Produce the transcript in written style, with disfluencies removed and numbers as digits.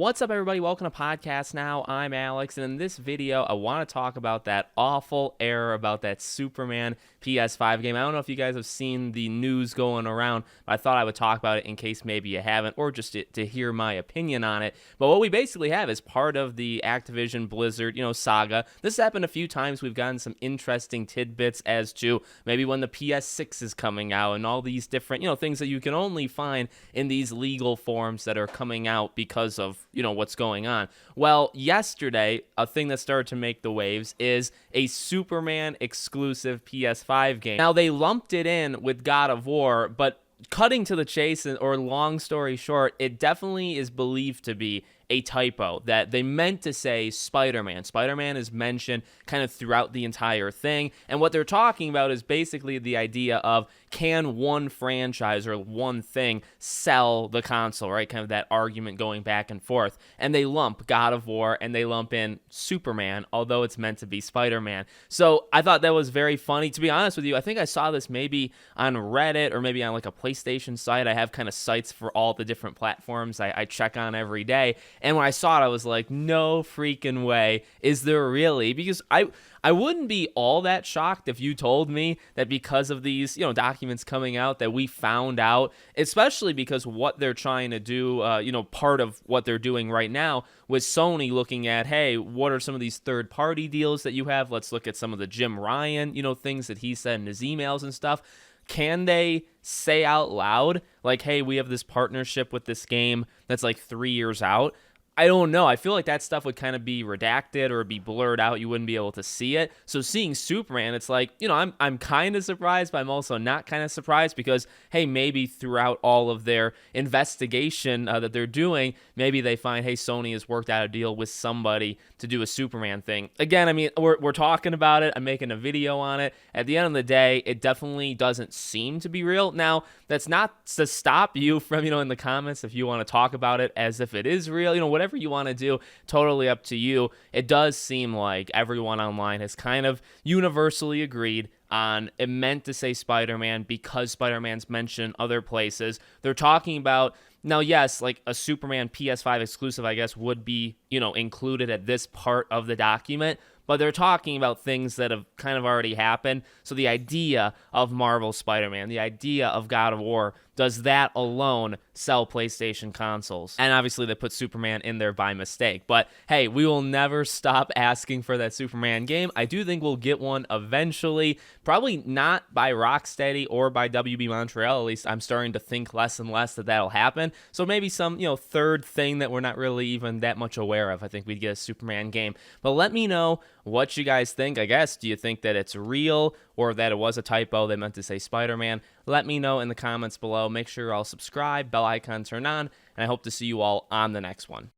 What's up, everybody? Welcome to Podcast Now. I'm Alex, and in this video, I want to talk about that awful error about that Superman PS5 game. I don't know if you guys have seen the news going around, but I thought I would talk about it in case maybe you haven't, or just to hear my opinion on it. But what we basically have is part of the Activision Blizzard, saga. This happened a few times. We've gotten some interesting tidbits as to maybe when the PS6 is coming out and all these different, things that you can only find in these legal forms that are coming out because of what's going on. Well, yesterday, a thing that started to make the waves is a Superman exclusive PS5 game. Now, they lumped it in with God of War, but cutting to the chase, or long story short, it definitely is believed to be a typo, that they meant to say Spider-Man. Spider-Man is mentioned kind of throughout the entire thing, and what they're talking about is basically the idea of, can one franchise or one thing sell the console, right? Kind of that argument going back and forth. And they lump God of War and they lump in Superman, although it's meant to be Spider-Man. So I thought that was very funny. To be honest with you, I think I saw this maybe on Reddit or maybe on like a PlayStation site. I have kind of sites for all the different platforms I check on every day. And when I saw it, I was like, no freaking way. Is there really? Because I wouldn't be all that shocked if you told me that because of these, documents coming out that we found out, especially because what they're trying to do, part of what they're doing right now with Sony looking at, hey, what are some of these third-party deals that you have? Let's look at some of the Jim Ryan, things that he said in his emails and stuff. Can they say out loud, like, hey, we have this partnership with this game that's like 3 years out? I don't know. I feel like that stuff would kind of be redacted or be blurred out. You wouldn't be able to see it. So seeing Superman, it's like, I'm kind of surprised, but I'm also not kind of surprised because, hey, maybe throughout all of their investigation that they're doing, maybe they find, hey, Sony has worked out a deal with somebody to do a Superman thing. Again, I mean, we're talking about it. I'm making a video on it. At the end of the day, it definitely doesn't seem to be real. Now, that's not to stop you from, in the comments, if you want to talk about it as if it is real, whatever you want to do, totally up to you. It does seem like everyone online has kind of universally agreed on it meant to say Spider-Man because Spider-Man's mentioned other places. They're talking about, now, yes, like a Superman PS5 exclusive, I guess, would be, included at this part of the document, but they're talking about things that have kind of already happened. So the idea of Marvel Spider-Man, the idea of God of War, does that alone sell PlayStation consoles? And obviously they put Superman in there by mistake. But hey, we will never stop asking for that Superman game. I do think we'll get one eventually. Probably not by Rocksteady or by WB Montreal. At least I'm starting to think less and less that that'll happen. So maybe some, third thing that we're not really even that much aware of. I think we'd get a Superman game. But let me know what you guys think. I guess, do you think that it's real or that it was a typo? They meant to say Spider-Man. Let me know in the comments below. Make sure you're all subscribed, bell icon turned on, and I hope to see you all on the next one.